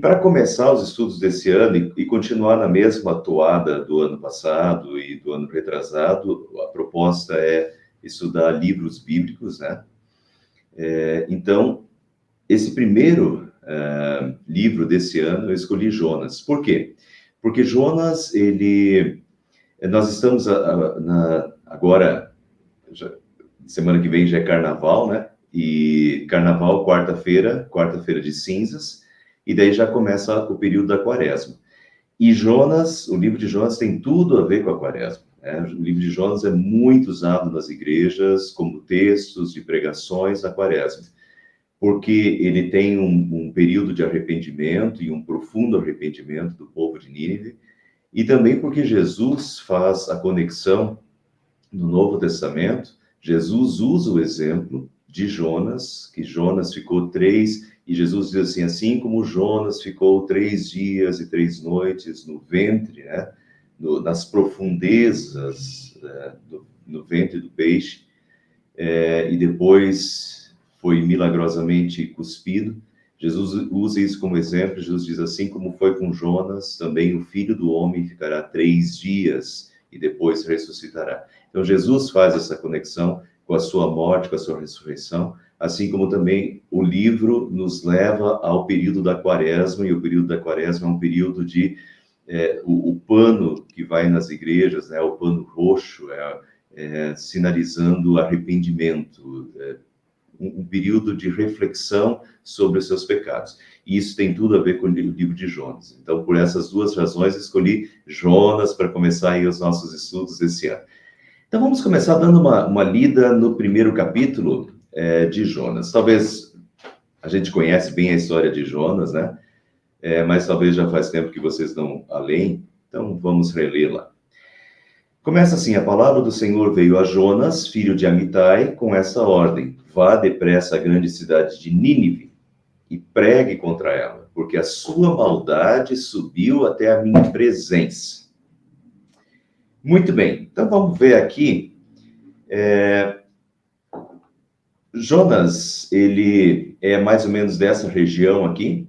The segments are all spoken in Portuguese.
Para começar os estudos desse ano e continuar na mesma toada do ano passado e do ano retrasado, a proposta é estudar livros bíblicos, né? Então, esse primeiro livro desse ano eu escolhi Jonas. Por quê? Porque Jonas, nós estamos agora, semana que vem já é Carnaval, né? E Carnaval, quarta-feira de cinzas, e daí já começa o período da Quaresma. E Jonas, o livro de Jonas tem tudo a ver com a Quaresma. O livro de Jonas é muito usado nas igrejas como textos de pregações da Quaresma, porque ele tem um período de arrependimento e um profundo arrependimento do povo de Nínive, e também porque Jesus faz a conexão no Novo Testamento. Jesus usa o exemplo de Jonas, que Jonas ficou 3, e Jesus diz assim como Jonas ficou 3 dias e 3 noites no ventre, né? Nas profundezas no ventre do peixe, e depois foi milagrosamente cuspido. Jesus usa isso como exemplo. Jesus diz assim como foi com Jonas, também o Filho do Homem ficará 3 dias e depois ressuscitará. Então, Jesus faz essa conexão com a sua morte, com a sua ressurreição, assim como também o livro nos leva ao período da Quaresma, e o período da Quaresma é um período de... o pano que vai nas igrejas, né, o pano roxo, sinalizando arrependimento, um período de reflexão sobre os seus pecados. E isso tem tudo a ver com o livro de Jonas. Então, por essas duas razões, escolhi Jonas para começar aí os nossos estudos esse ano. Então, vamos começar dando uma lida no primeiro capítulo de Jonas. Talvez a gente conhece bem a história de Jonas, né? Mas talvez já faz tempo que vocês não a leem, então vamos relê-la. Começa assim: a palavra do Senhor veio a Jonas, filho de Amitai, com essa ordem: vá depressa à grande cidade de Nínive e pregue contra ela, porque a sua maldade subiu até a minha presença. Muito bem, então vamos ver aqui. Jonas, ele é mais ou menos dessa região aqui.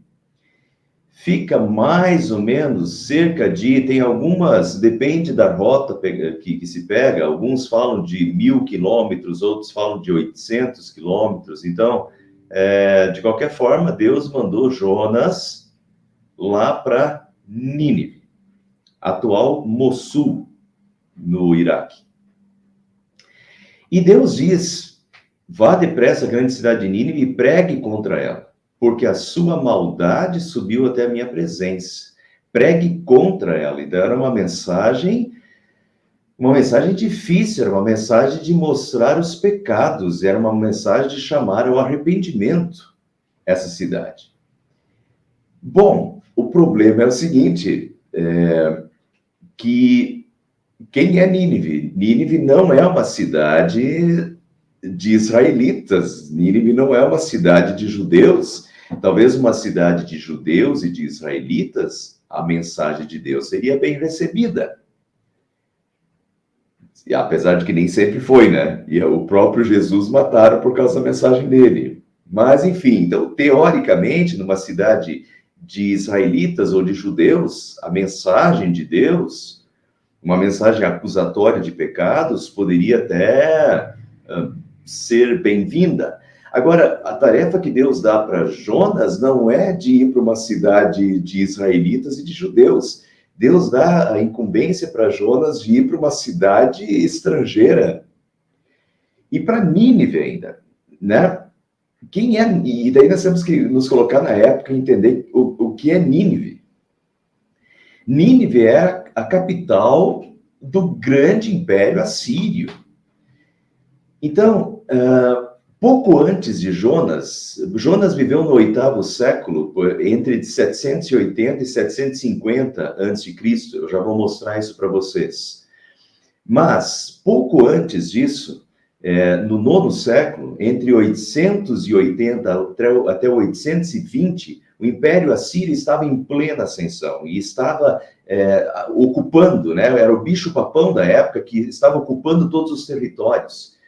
Fica mais ou menos cerca de... Tem algumas... Depende da rota que se pega. Alguns falam de 1.000 quilômetros, outros falam de 800 quilômetros. Então, de qualquer forma, Deus mandou Jonas lá para Nínive, atual Mossul, no Iraque. E Deus diz: vá depressa à grande cidade de Nínive e pregue contra ela, porque a sua maldade subiu até a minha presença. Pregue contra ela. Então, era uma mensagem difícil, era uma mensagem de mostrar os pecados, era uma mensagem de chamar ao arrependimento essa cidade. Bom, o problema é o seguinte, que quem é Nínive? Nínive não é uma cidade de israelitas, Nínive não é uma cidade de judeus. Talvez uma cidade de judeus e de israelitas, a mensagem de Deus seria bem recebida. E apesar de que nem sempre foi, né? E o próprio Jesus mataram por causa da mensagem dele. Mas, enfim, então, teoricamente, numa cidade de israelitas ou de judeus, a mensagem de Deus, uma mensagem acusatória de pecados, poderia até ser bem-vinda. Agora, a tarefa que Deus dá para Jonas não é de ir para uma cidade de israelitas e de judeus. Deus dá a incumbência para Jonas de ir para uma cidade estrangeira. E para Nínive ainda, né? Quem é? E daí nós temos que nos colocar na época e entender o que é Nínive. Nínive é a capital do grande império assírio. Então, pouco antes de Jonas viveu no 8º século, entre 780 e 750 a.C. Eu já vou mostrar isso para vocês. Mas, pouco antes disso, no 9º século, entre 880 até 820, o Império Assírio estava em plena ascensão e estava ocupando, né? Era o bicho-papão da época que estava ocupando todos os territórios.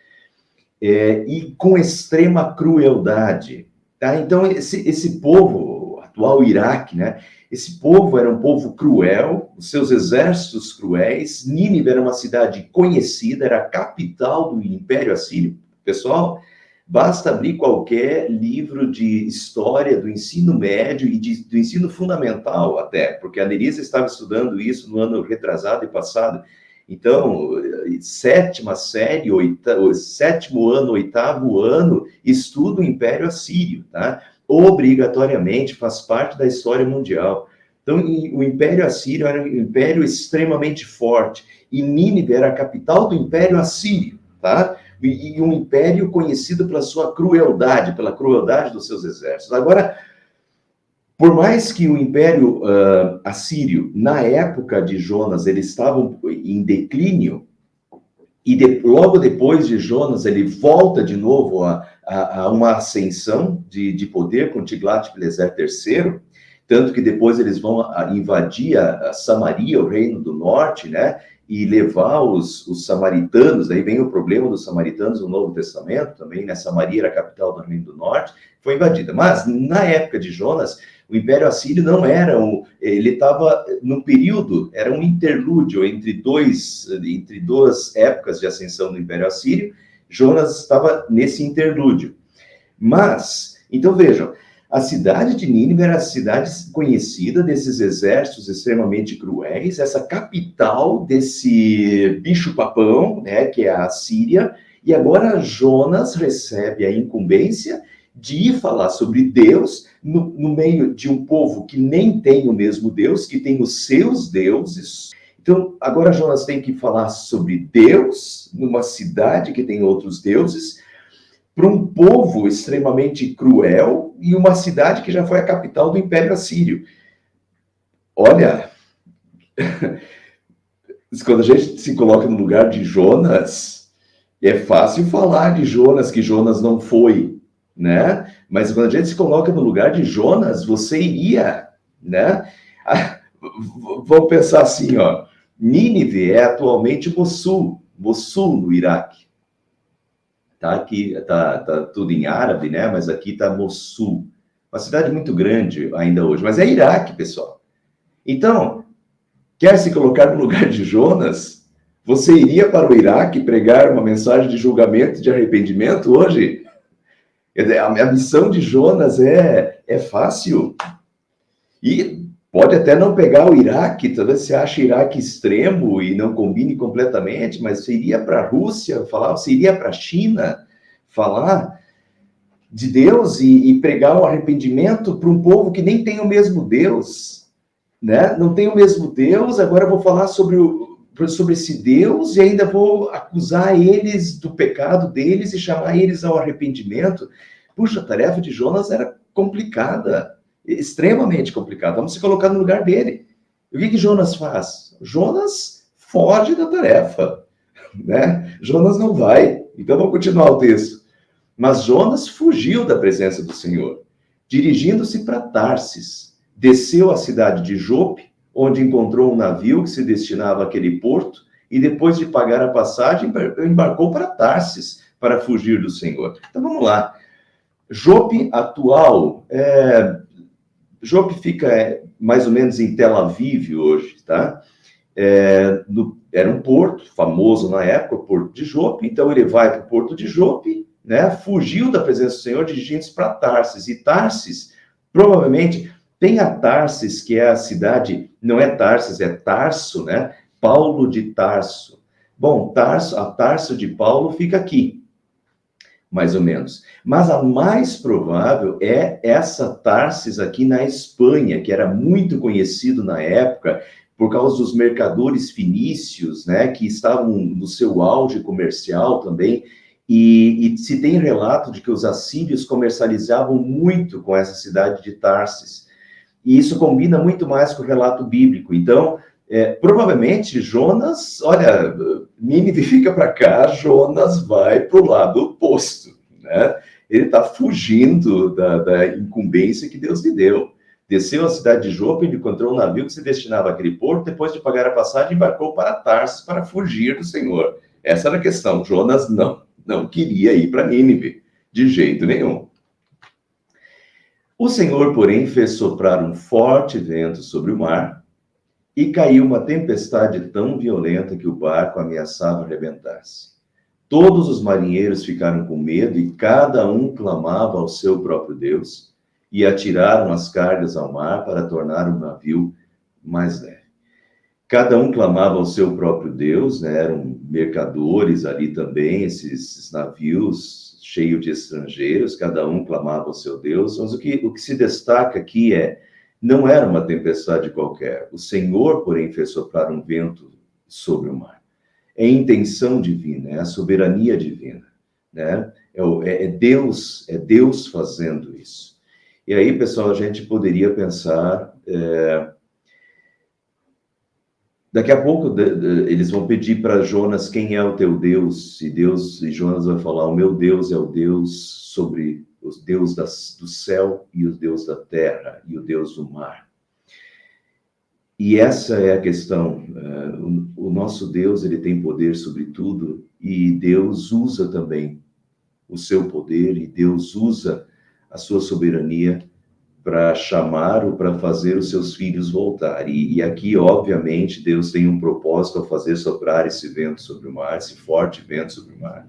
E com extrema crueldade. Tá? Então, esse povo, atual Iraque, né? Esse povo era um povo cruel, os seus exércitos cruéis. Nínive era uma cidade conhecida, era a capital do Império Assírio. Pessoal, basta abrir qualquer livro de história do ensino médio e do ensino fundamental até, porque a Nerissa estava estudando isso no ano retrasado e passado. Então, sétima série, sétimo ano, oitavo ano, estuda o Império Assírio, tá? Obrigatoriamente, faz parte da história mundial. Então, o Império Assírio era um império extremamente forte, e Nínive era a capital do Império Assírio, tá? E um império conhecido pela sua crueldade, pela crueldade dos seus exércitos. Agora, por mais que o Império Assírio, na época de Jonas, eles estavam em declínio, e logo depois de Jonas, ele volta de novo a uma ascensão de poder com Tiglat-Pileser III, tanto que depois eles vão invadir a Samaria, o reino do norte, né? E levar os samaritanos, daí vem o problema dos samaritanos no Novo Testamento também, né? Samaria era a capital do reino do norte, foi invadida. Mas, na época de Jonas, o Império Assírio não era ele estava num período, era um interlúdio entre duas épocas de ascensão do Império Assírio. Jonas estava nesse interlúdio. Mas, então vejam, a cidade de Nínive era a cidade conhecida desses exércitos extremamente cruéis, essa capital desse bicho-papão, né, que é a Síria, e agora Jonas recebe a incumbência de falar sobre Deus no meio de um povo que nem tem o mesmo Deus, que tem os seus deuses. Então, agora Jonas tem que falar sobre Deus numa cidade que tem outros deuses, para um povo extremamente cruel e uma cidade que já foi a capital do Império Assírio. Olha, quando a gente se coloca no lugar de Jonas, é fácil falar de Jonas, que Jonas não foi, né? Mas quando a gente se coloca no lugar de Jonas, você iria, né? Vamos pensar assim, ó. Nínive é atualmente Mossul no Iraque. Tá aqui, tá tudo em árabe, né? Mas aqui tá Mossul. Uma cidade muito grande ainda hoje. Mas é Iraque, pessoal. Então, quer se colocar no lugar de Jonas? Você iria para o Iraque pregar uma mensagem de julgamento e de arrependimento hoje? A missão de Jonas é fácil. E pode até não pegar o Iraque, talvez você ache Iraque extremo e não combine completamente, mas você iria para a Rússia falar, você iria para a China falar de Deus e pregar o arrependimento para um povo que nem tem o mesmo Deus, né? Não tem o mesmo Deus, agora eu vou falar sobre esse Deus e ainda vou acusar eles do pecado deles e chamar eles ao arrependimento. Puxa, a tarefa de Jonas era complicada. Extremamente complicado. Vamos se colocar no lugar dele. E o que Jonas faz? Jonas foge da tarefa, né? Jonas não vai. Então vamos continuar o texto. Mas Jonas fugiu da presença do Senhor, dirigindo-se para Tarsis, desceu à cidade de Jope, onde encontrou um navio que se destinava àquele porto, e depois de pagar a passagem, embarcou para Tarsis para fugir do Senhor. Então vamos lá. Jope atual Jope fica mais ou menos em Tel Aviv hoje, tá? Era um porto famoso na época, o Porto de Jope, então ele vai para o Porto de Jope, né? Fugiu da presença do Senhor, dirigindo-se para Tarsis. E Tarsis, provavelmente, tem a Tarsis, que é a cidade, não é Tarsis, é Tarso, né? Paulo de Tarso. Bom, a Tarso de Paulo fica aqui, mais ou menos. Mas a mais provável é essa Tarsis aqui na Espanha, que era muito conhecido na época por causa dos mercadores fenícios, né, que estavam no seu auge comercial também, e se tem relato de que os assírios comercializavam muito com essa cidade de Tarsis. E isso combina muito mais com o relato bíblico. Então, provavelmente, Jonas, olha, Nínive fica para cá, Jonas vai para o lado oposto, né? Ele está fugindo da incumbência que Deus lhe deu. Desceu à cidade de Jope, ele encontrou um navio que se destinava àquele porto, depois de pagar a passagem, embarcou para Tarsis para fugir do Senhor. Essa era a questão. Jonas não queria ir para Nínive, de jeito nenhum. O Senhor, porém, fez soprar um forte vento sobre o mar e caiu uma tempestade tão violenta que o barco ameaçava arrebentar-se. Todos os marinheiros ficaram com medo e cada um clamava ao seu próprio Deus e atiraram as cargas ao mar para tornar o navio mais leve. Cada um clamava ao seu próprio Deus, né? Eram mercadores ali também, esses navios cheios de estrangeiros, cada um clamava ao seu Deus, mas o que se destaca aqui não era uma tempestade qualquer. O Senhor, porém, fez soprar um vento sobre o mar. É intenção divina, é a soberania divina, né? É Deus fazendo isso. E aí, pessoal, a gente poderia pensar... Daqui a pouco eles vão pedir para Jonas quem é o teu Deus, e Jonas vai falar: o meu Deus é o Deus sobre os Deus do céu e o Deus da terra e o Deus do mar. E essa é a questão. O nosso Deus, ele tem poder sobre tudo, e Deus usa também o seu poder, e Deus usa a sua soberania para chamar ou para fazer os seus filhos voltar. E aqui, obviamente, Deus tem um propósito ao fazer soprar esse vento sobre o mar, esse forte vento sobre o mar.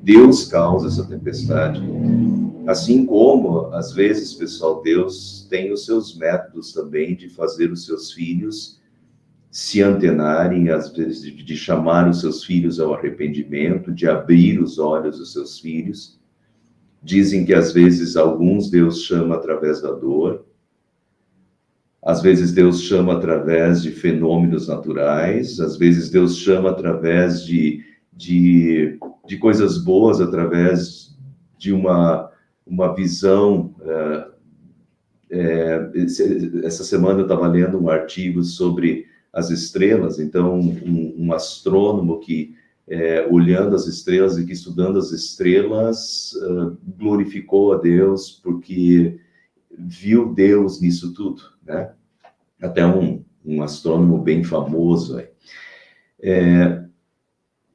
Deus causa essa tempestade. Assim como, às vezes, pessoal, Deus tem os seus métodos também de fazer os seus filhos se antenarem, às vezes, de chamar os seus filhos ao arrependimento, de abrir os olhos dos seus filhos. Dizem que, às vezes, alguns Deus chama através da dor. Às vezes, Deus chama através de fenômenos naturais. Às vezes, Deus chama através de coisas boas, através de uma visão. Essa semana eu estava lendo um artigo sobre as estrelas. Então, um astrônomo que... olhando as estrelas e que estudando as estrelas, glorificou a Deus porque viu Deus nisso tudo, né? Até um astrônomo bem famoso.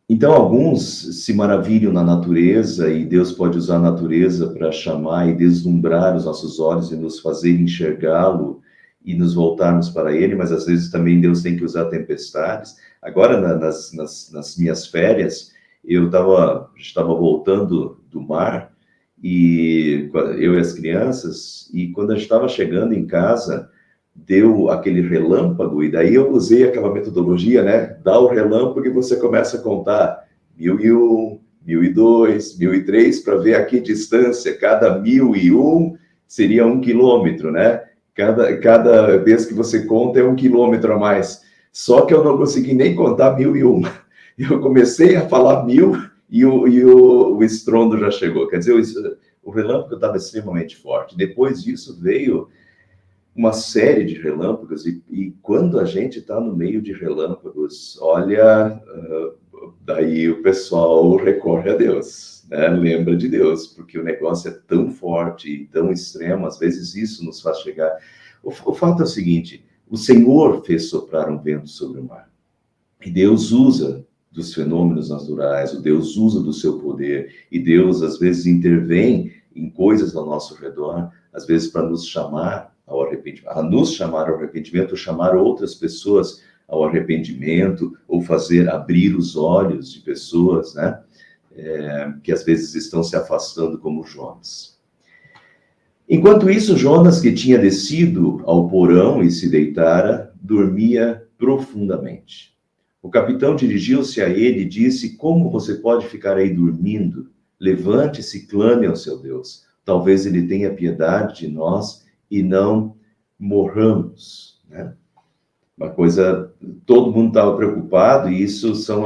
Então, alguns se maravilham na natureza, e Deus pode usar a natureza para chamar e deslumbrar os nossos olhos e nos fazer enxergá-lo e nos voltarmos para Ele, mas às vezes também Deus tem que usar tempestades. Agora, nas minhas férias, eu estava voltando do mar, e eu e as crianças, e quando a gente estava chegando em casa, deu aquele relâmpago, e daí eu usei aquela metodologia, né? Dá o relâmpago e você começa a contar 1001, 1002, 1003, para ver a que distância. Cada 1001 seria 1 quilômetro, né? Cada vez que você conta é 1 quilômetro a mais. Só que eu não consegui nem contar 1001. Eu comecei a falar 1000 e o estrondo já chegou. Quer dizer, o relâmpago estava extremamente forte. Depois disso veio uma série de relâmpagos, e quando a gente está no meio de relâmpagos, olha, daí o pessoal recorre a Deus, né? Lembra de Deus, porque o negócio é tão forte e tão extremo, às vezes isso nos faz chegar. O fato é o seguinte: o Senhor fez soprar um vento sobre o mar, e Deus usa dos fenômenos naturais, o Deus usa do seu poder, e Deus às vezes intervém em coisas ao nosso redor, às vezes para nos chamar ao arrependimento, chamar outras pessoas ao arrependimento, ou abrir os olhos de pessoas, né? Que às vezes estão se afastando, como Jonas. Enquanto isso, Jonas, que tinha descido ao porão e se deitara, dormia profundamente. O capitão dirigiu-se a ele e disse: como você pode ficar aí dormindo? Levante-se e clame ao seu Deus. Talvez ele tenha piedade de nós e não morramos, né? Uma coisa, todo mundo estava preocupado, e isso são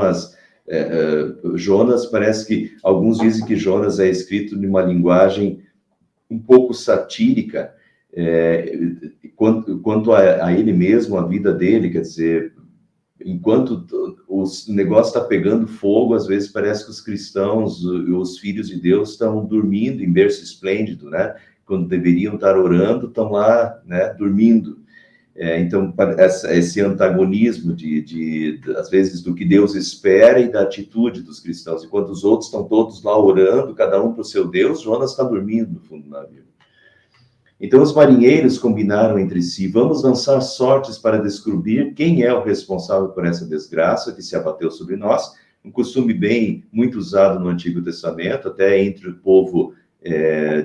Jonas, parece que alguns dizem que Jonas é escrito numa linguagem um pouco satírica, quanto a ele mesmo, a vida dele. Quer dizer, enquanto o negócio está pegando fogo, às vezes parece que os cristãos, os filhos de Deus, estão dormindo em berço esplêndido, né? Quando deveriam estar orando, estão lá, né, dormindo. Então, esse antagonismo às vezes, do que Deus espera e da atitude dos cristãos. Enquanto os outros estão todos lá orando, cada um para o seu Deus, Jonas está dormindo no fundo do navio. Então os marinheiros combinaram entre si: vamos lançar sortes para descobrir quem é o responsável por essa desgraça que se abateu sobre nós. Um costume bem muito usado no Antigo Testamento, até entre o povo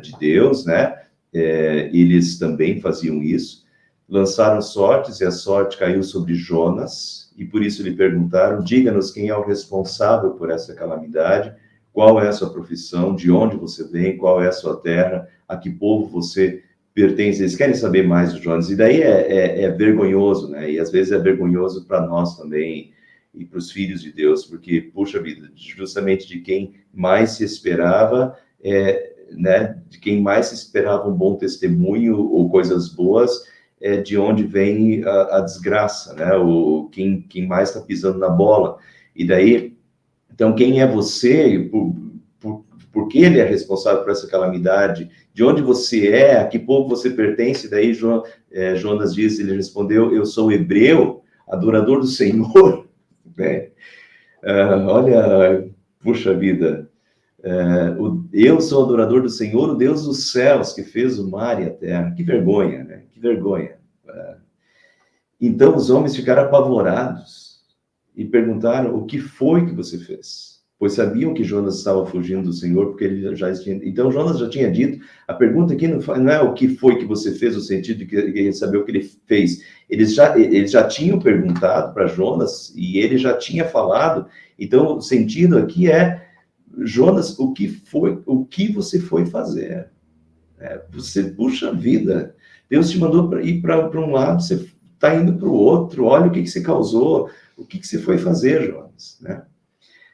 de Deus, né? Eles também faziam isso. Lançaram sortes e a sorte caiu sobre Jonas, e por isso lhe perguntaram: diga-nos quem é o responsável por essa calamidade, qual é a sua profissão, de onde você vem, qual é a sua terra, a que povo você pertence. Eles querem saber mais do Jonas, e daí é vergonhoso, né? E às vezes é vergonhoso para nós também, e para os filhos de Deus, porque, puxa vida, justamente de quem mais se esperava, né, de quem mais se esperava um bom testemunho ou coisas boas, de onde vem a desgraça, né? Quem mais está pisando na bola. E daí, então, quem é você? Por que ele é responsável por essa calamidade? De onde você é? A que povo você pertence? Daí Jonas disse, ele respondeu: eu sou hebreu, adorador do Senhor. Né? Olha, puxa vida, eu sou adorador do Senhor, o Deus dos céus, que fez o mar e a terra. Que vergonha, né? Que vergonha. Então os homens ficaram apavorados e perguntaram: o que foi que você fez? Pois sabiam que Jonas estava fugindo do Senhor, porque ele já tinha... Então Jonas já tinha dito. A pergunta aqui não é o que foi que você fez, o sentido de que saber o que ele fez. Eles já tinham perguntado para Jonas e ele já tinha falado. Então o sentido aqui é: Jonas, o que você foi fazer? Você, puxa vida, Deus te mandou para ir para um lado, você está indo para o outro. Olha o que você causou, o que você foi fazer, Jonas, né?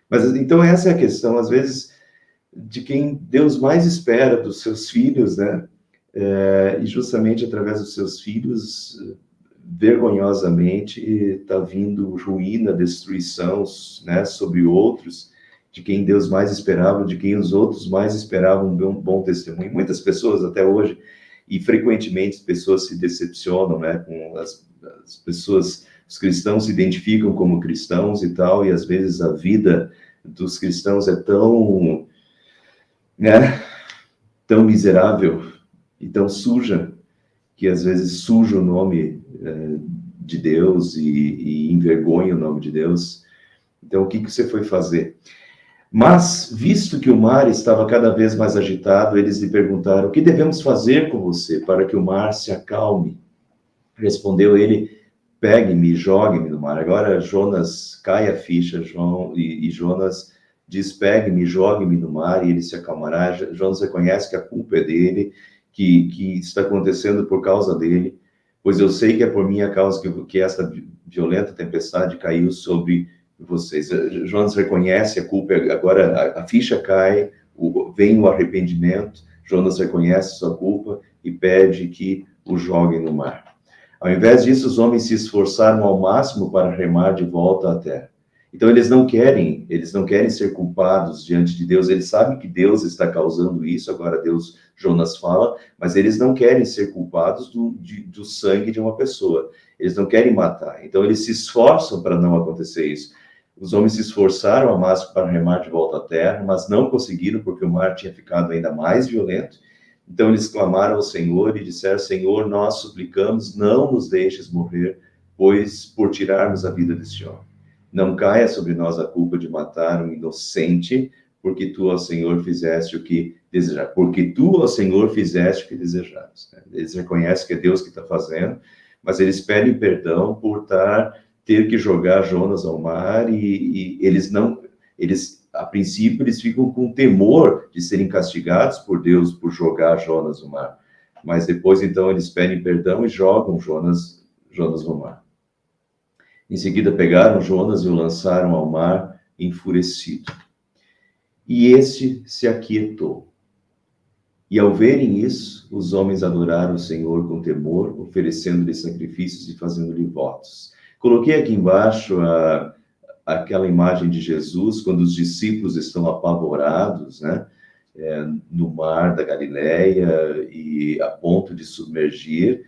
Mas então essa é a questão, às vezes, de quem Deus mais espera, dos seus filhos, né? E justamente através dos seus filhos, vergonhosamente, está vindo ruína, destruição, né, sobre outros, de quem Deus mais esperava, de quem os outros mais esperavam um bom testemunho. Muitas pessoas até hoje, e frequentemente pessoas se decepcionam, né, com as pessoas. Os cristãos se identificam como cristãos e tal, e às vezes a vida dos cristãos é tão, né, tão miserável e tão suja, que às vezes suja o nome de Deus e envergonha o nome de Deus. Então, o que você foi fazer? Mas, visto que o mar estava cada vez mais agitado, eles lhe perguntaram: o que devemos fazer com você para que o mar se acalme? Respondeu ele: pegue-me e jogue-me no mar. Agora Jonas cai a ficha, e Jonas diz: pegue-me e jogue-me no mar, e ele se acalmará. Jonas reconhece que a culpa é dele, que está acontecendo por causa dele, pois eu sei que é por minha causa que esta violenta tempestade caiu sobre vocês. Jonas reconhece a culpa, agora a ficha cai, vem o arrependimento, Jonas reconhece sua culpa e pede que o joguem no mar. Ao invés disso, os homens se esforçaram ao máximo para remar de volta à terra. Então eles não querem ser culpados diante de Deus. Eles sabem que Deus está causando isso. Agora Jonas fala, mas eles não querem ser culpados do sangue de uma pessoa. Eles não querem matar. Então eles se esforçam para não acontecer isso. Os homens se esforçaram ao máximo para remar de volta à terra, mas não conseguiram, porque o mar tinha ficado ainda mais violento. Então eles clamaram ao Senhor e disseram: Senhor, nós suplicamos, não nos deixes morrer, pois por tirarmos a vida deste homem. Não caia sobre nós a culpa de matar um inocente, porque tu, ó Senhor, fizeste o que desejaste. Porque tu, ó Senhor, fizeste o que desejaste. Eles reconhecem que é Deus que está fazendo, mas eles pedem perdão por ter que jogar Jonas ao mar, e a princípio, eles ficam com temor de serem castigados por Deus por jogar Jonas no mar. Mas depois, então, eles pedem perdão e jogam Jonas no mar. Em seguida, pegaram Jonas e o lançaram ao mar enfurecido. E este se aquietou. E ao verem isso, os homens adoraram o Senhor com temor, oferecendo-lhe sacrifícios e fazendo-lhe votos. Coloquei aqui embaixo aquela imagem de Jesus, quando os discípulos estão apavorados, né, no mar da Galileia, e a ponto de submergir,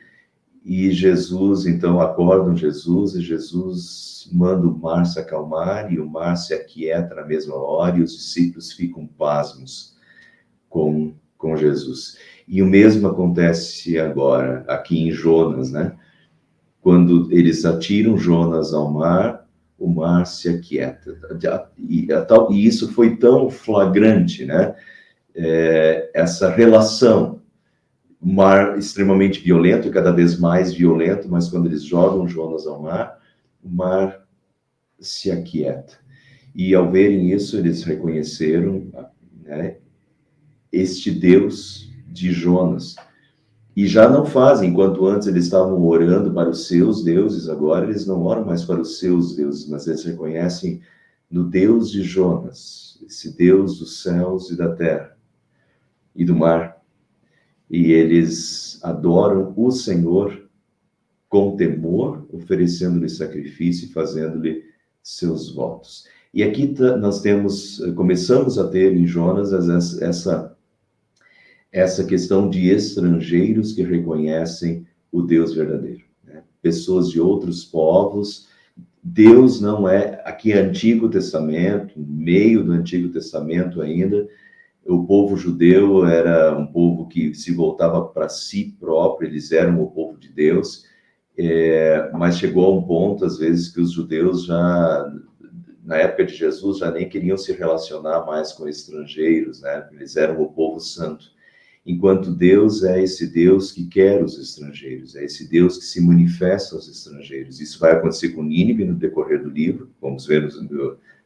e Jesus, então, acordam Jesus, e Jesus manda o mar se acalmar, e o mar se aquieta na mesma hora, e os discípulos ficam pasmos com Jesus. E o mesmo acontece agora, aqui em Jonas, né? Quando eles atiram Jonas ao mar, o mar se aquieta. E isso foi tão flagrante, né? Essa relação, o mar extremamente violento, cada vez mais violento, mas quando eles jogam Jonas ao mar, o mar se aquieta. E ao verem isso, eles reconheceram, né, este Deus de Jonas. E já não fazem, enquanto antes eles estavam orando para os seus deuses, agora eles não oram mais para os seus deuses, mas eles reconhecem no Deus de Jonas, esse Deus dos céus e da terra e do mar. E eles adoram o Senhor com temor, oferecendo-lhe sacrifício e fazendo-lhe seus votos. E aqui nós começamos a ter em Jonas essa questão de estrangeiros que reconhecem o Deus verdadeiro, né? Pessoas de outros povos. Deus não é, aqui é Antigo Testamento, meio do Antigo Testamento ainda, o povo judeu era um povo que se voltava para si próprio, eles eram o povo de Deus, mas chegou a um ponto, às vezes, que os judeus já, na época de Jesus, já nem queriam se relacionar mais com estrangeiros, né? Eles eram o povo santo. Enquanto Deus é esse Deus que quer os estrangeiros, é esse Deus que se manifesta aos estrangeiros. Isso vai acontecer com Nínive no decorrer do livro, vamos ver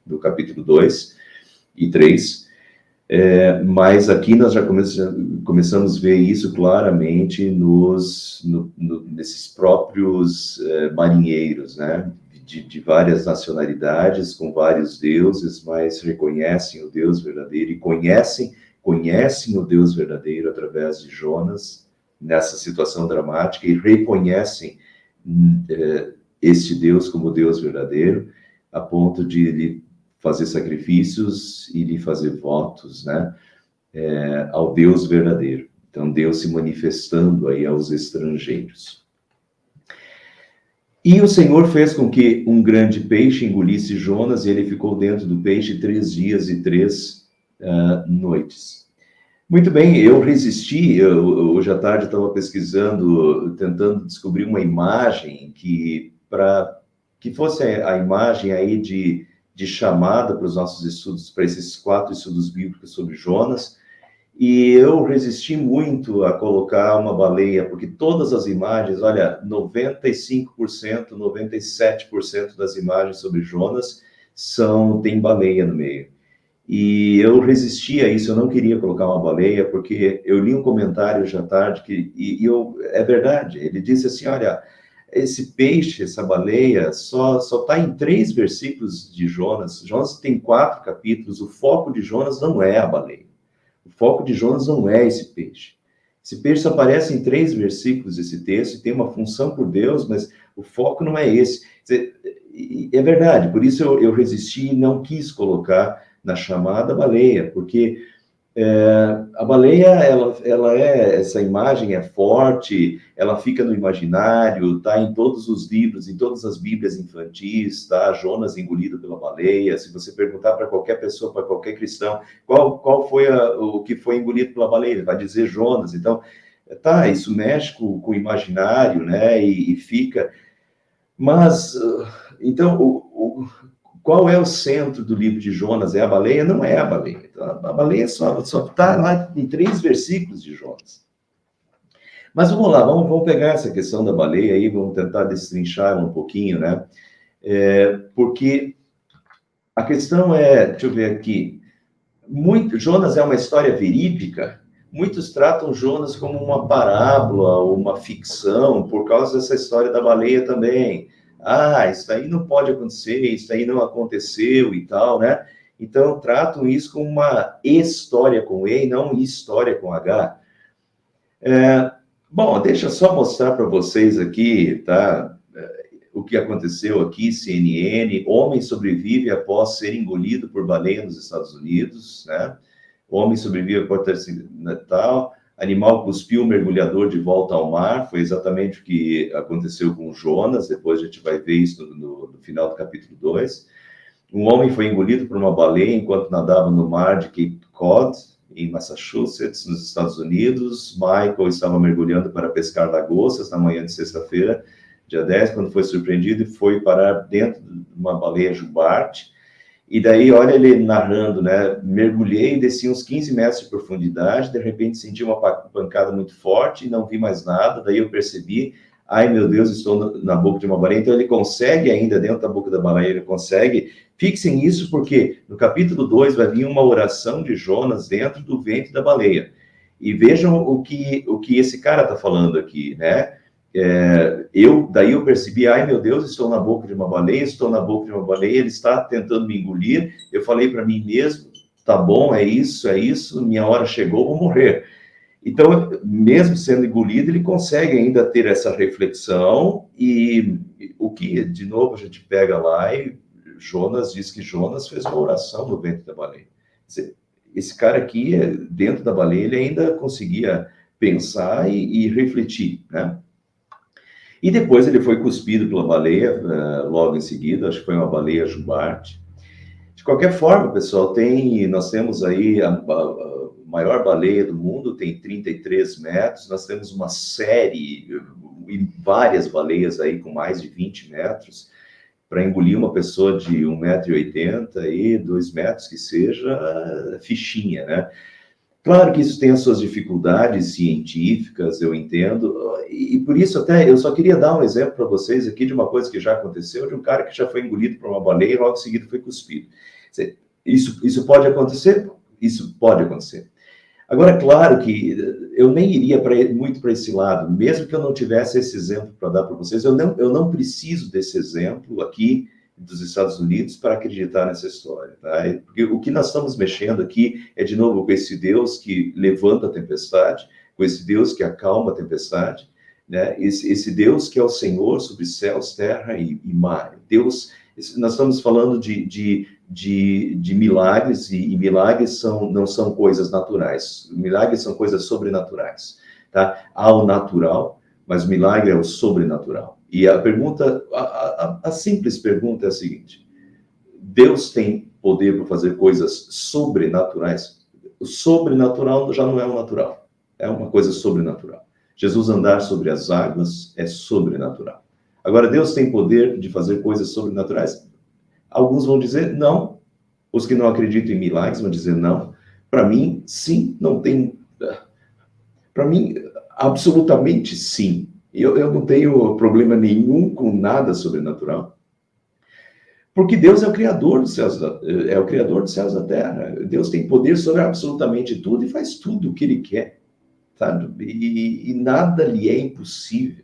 do capítulo 2 e 3. Mas aqui nós já começamos a ver isso claramente nesses próprios marinheiros, né? De várias nacionalidades, com vários deuses, mas reconhecem o Deus verdadeiro e conhecem o Deus verdadeiro através de Jonas, nessa situação dramática, e reconhecem este Deus como Deus verdadeiro, a ponto de lhe fazer sacrifícios e lhe fazer votos, né, ao Deus verdadeiro. Então, Deus se manifestando aí aos estrangeiros. E o Senhor fez com que um grande peixe engolisse Jonas, e ele ficou dentro do peixe 3 dias e 3 noites. Muito bem, eu resisti. Hoje à tarde estava pesquisando, tentando descobrir uma imagem que fosse a imagem aí de chamada para os nossos estudos, para esses 4 estudos bíblicos sobre Jonas, e eu resisti muito a colocar uma baleia, porque todas as imagens, olha, 95%, 97% das imagens sobre Jonas tem baleia no meio. E eu resisti a isso, eu não queria colocar uma baleia, porque eu li um comentário hoje à tarde, é verdade, ele disse assim, olha, esse peixe, essa baleia, só está em 3 versículos de Jonas. Jonas tem 4 capítulos, o foco de Jonas não é a baleia. O foco de Jonas não é esse peixe. Esse peixe só aparece em 3 versículos desse texto, e tem uma função por Deus, mas o foco não é esse. É verdade, por isso eu resisti e não quis colocar na chamada baleia, porque a baleia, essa imagem é forte, ela fica no imaginário, está em todos os livros, em todas as bíblias infantis, tá? Jonas engolido pela baleia. Se você perguntar para qualquer pessoa, para qualquer cristão, qual foi o que foi engolido pela baleia, ele vai dizer Jonas. Então, tá, isso mexe com o imaginário, né, e fica... Mas, então, qual é o centro do livro de Jonas? É a baleia? Não é a baleia. Então, a baleia só está lá em 3 versículos de Jonas. Mas vamos lá, vamos pegar essa questão da baleia aí, vamos tentar destrinchar um pouquinho, né? Porque a questão deixa eu ver aqui, Jonas é uma história verídica. Muitos tratam Jonas como uma parábola, uma ficção, por causa dessa história da baleia também. Isso aí não pode acontecer, isso aí não aconteceu e tal, né? Então, tratam isso como uma história com E e não história com H. Bom, deixa eu só mostrar para vocês aqui, tá? O que aconteceu aqui, CNN, homem sobrevive após ser engolido por baleia nos Estados Unidos, né? Homem sobrevive após ter sido tal... Animal cuspiu o mergulhador de volta ao mar, foi exatamente o que aconteceu com Jonas, depois a gente vai ver isso no final do capítulo 2. Um homem foi engolido por uma baleia enquanto nadava no mar de Cape Cod, em Massachusetts, nos Estados Unidos. Michael estava mergulhando para pescar lagostas na manhã de sexta-feira, dia 10, quando foi surpreendido e foi parar dentro de uma baleia jubarte. E daí, olha ele narrando, né? Mergulhei e desci uns 15 metros de profundidade, de repente senti uma pancada muito forte e não vi mais nada. Daí eu percebi, ai meu Deus, estou na boca de uma baleia. Então ele consegue ainda, dentro da boca da baleia, ele consegue. Fixem isso porque no capítulo 2 vai vir uma oração de Jonas dentro do ventre da baleia. E vejam o que esse cara está falando aqui, né? Daí eu percebi, ai meu Deus, estou na boca de uma baleia, ele está tentando me engolir. Eu falei para mim mesmo, tá bom, é isso, minha hora chegou, vou morrer. Então, mesmo sendo engolido, ele consegue ainda ter essa reflexão, e o que, de novo, a gente pega lá e Jonas diz que Jonas fez uma oração no ventre da baleia. Esse cara aqui, dentro da baleia, ele ainda conseguia pensar e refletir, né? E depois ele foi cuspido pela baleia, logo em seguida, acho que foi uma baleia jubarte. De qualquer forma, pessoal, nós temos aí a maior baleia do mundo, tem 33 metros, nós temos uma série e várias baleias aí com mais de 20 metros, para engolir uma pessoa de 1,80 m e 2 metros, que seja fichinha, né? Claro que isso tem as suas dificuldades científicas, eu entendo, e por isso até eu só queria dar um exemplo para vocês aqui de uma coisa que já aconteceu, de um cara que já foi engolido por uma baleia e logo em seguida foi cuspido. Isso pode acontecer? Isso pode acontecer. Agora, claro que eu nem iria muito para esse lado, mesmo que eu não tivesse esse exemplo para dar para vocês, eu não preciso desse exemplo aqui dos Estados Unidos para acreditar nessa história, tá? Porque o que nós estamos mexendo aqui é, de novo, com esse Deus que levanta a tempestade, com esse Deus que acalma a tempestade, né? Esse Deus que é o Senhor sobre céus, terra e mar. Deus, nós estamos falando de milagres, e milagres não são coisas naturais, milagres são coisas sobrenaturais, tá? Há o natural, mas o milagre é o sobrenatural. E a pergunta, a simples pergunta é a seguinte: Deus tem poder para fazer coisas sobrenaturais? O sobrenatural já não é o natural, é uma coisa sobrenatural. Jesus andar sobre as águas é sobrenatural. Agora, Deus tem poder de fazer coisas sobrenaturais? Alguns vão dizer não. Os que não acreditam em milagres vão dizer não. Para mim, sim, não tem. Para mim, absolutamente sim. Eu não tenho problema nenhum com nada sobrenatural. Porque Deus é o criador dos céus, da terra. Deus tem poder sobre absolutamente tudo e faz tudo o que Ele quer, sabe? E nada lhe é impossível.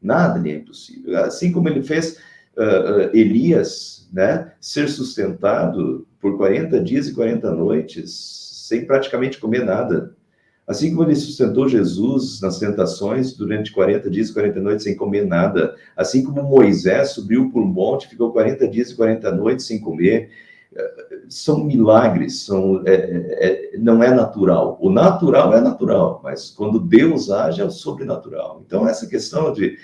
Nada lhe é impossível. Assim como Ele fez Elias, né, ser sustentado por 40 dias e 40 noites, sem praticamente comer nada. Assim como ele sustentou Jesus nas tentações durante 40 dias e 40 noites sem comer nada. Assim como Moisés subiu por um monte, ficou 40 dias e 40 noites sem comer. São milagres, não é natural. O natural é natural, mas quando Deus age é o sobrenatural. Então, essa questão de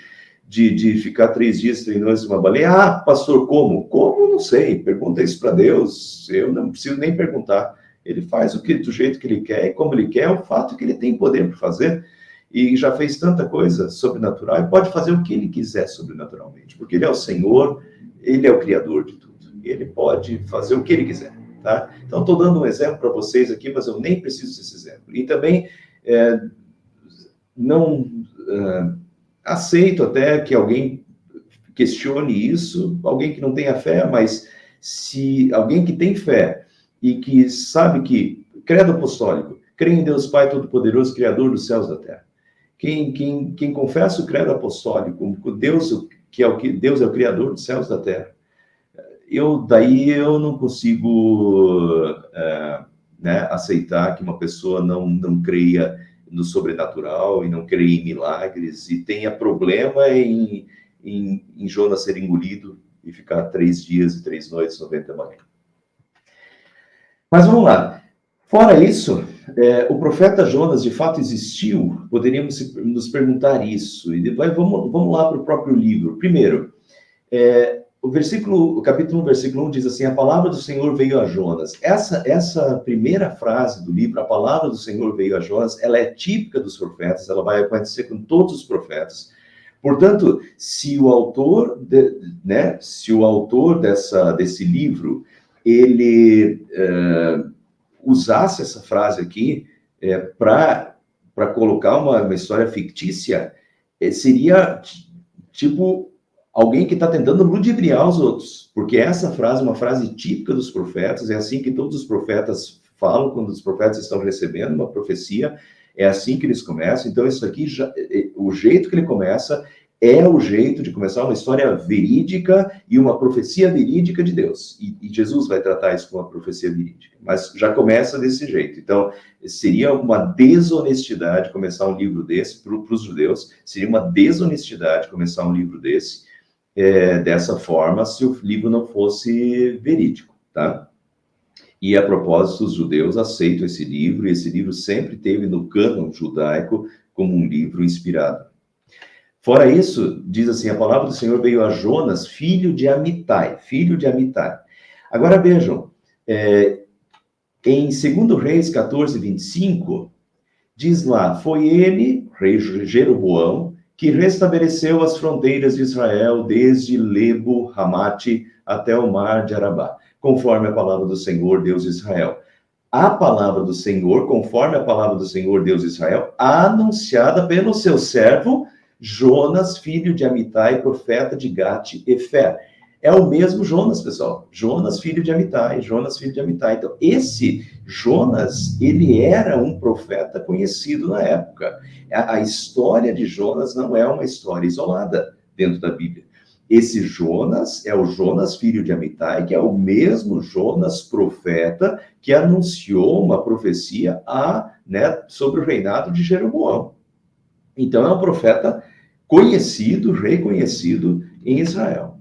ficar 3 dias, 3 noites numa baleia, pastor, como? Como? Não sei, pergunta isso para Deus, eu não preciso nem perguntar. Ele faz do jeito que ele quer e como ele quer, o fato é que ele tem poder para fazer, e já fez tanta coisa sobrenatural, e pode fazer o que ele quiser sobrenaturalmente, porque ele é o Senhor, ele é o Criador de tudo, e ele pode fazer o que ele quiser, tá? Então, estou dando um exemplo para vocês aqui, mas eu nem preciso desse exemplo. E também, não aceito até que alguém questione isso, alguém que não tenha fé, mas se alguém que tem fé, e que sabe que, credo apostólico, crê em Deus Pai Todo-Poderoso, Criador dos céus e da terra. Quem confessa o credo apostólico, Deus é o Criador dos céus e da terra, daí eu não consigo aceitar que uma pessoa não creia no sobrenatural e não creia em milagres e tenha problema em Jonas ser engolido e ficar 3 dias e 3 noites no ventre da baleia. Mas vamos lá. Fora isso, o profeta Jonas de fato existiu? Poderíamos nos perguntar isso. E depois vamos lá para o próprio livro. Primeiro, o capítulo 1, versículo 1 diz assim: a palavra do Senhor veio a Jonas. Essa primeira frase do livro, a palavra do Senhor veio a Jonas, ela é típica dos profetas, ela vai acontecer com todos os profetas. Portanto, se o autor, desse livro, ele usasse essa frase aqui para colocar uma história fictícia, seria tipo alguém que está tentando ludibriar os outros, porque essa frase é uma frase típica dos profetas, é assim que todos os profetas falam quando os profetas estão recebendo uma profecia, é assim que eles começam. Então isso aqui, o jeito que ele começa é o jeito de começar uma história verídica e uma profecia verídica de Deus. E Jesus vai tratar isso como uma profecia verídica, mas já começa desse jeito. Então, seria uma desonestidade começar um livro desse para os judeus, seria uma desonestidade começar um livro desse, dessa forma, se o livro não fosse verídico, tá? E, a propósito, os judeus aceitam esse livro, e esse livro sempre teve no cânon judaico como um livro inspirado. Fora isso, diz assim, a palavra do Senhor veio a Jonas, filho de Amitai. Agora vejam, em 2 Reis 14, 25, diz lá, foi ele, rei Jeroboão, que restabeleceu as fronteiras de Israel desde Lebo, Ramate, até o mar de Arabá, conforme a palavra do Senhor, Deus de Israel. A palavra do Senhor, conforme a palavra do Senhor, Deus de Israel, anunciada pelo seu servo Jonas, filho de Amitai, profeta de Gate-Efer. É o mesmo Jonas, pessoal. Jonas, filho de Amitai. Então, esse Jonas, ele era um profeta conhecido na época. A história de Jonas não é uma história isolada dentro da Bíblia. Esse Jonas é o Jonas, filho de Amitai, que é o mesmo Jonas, profeta, que anunciou uma profecia sobre o reinado de Jeroboão. Então, é um profeta conhecido, reconhecido em Israel.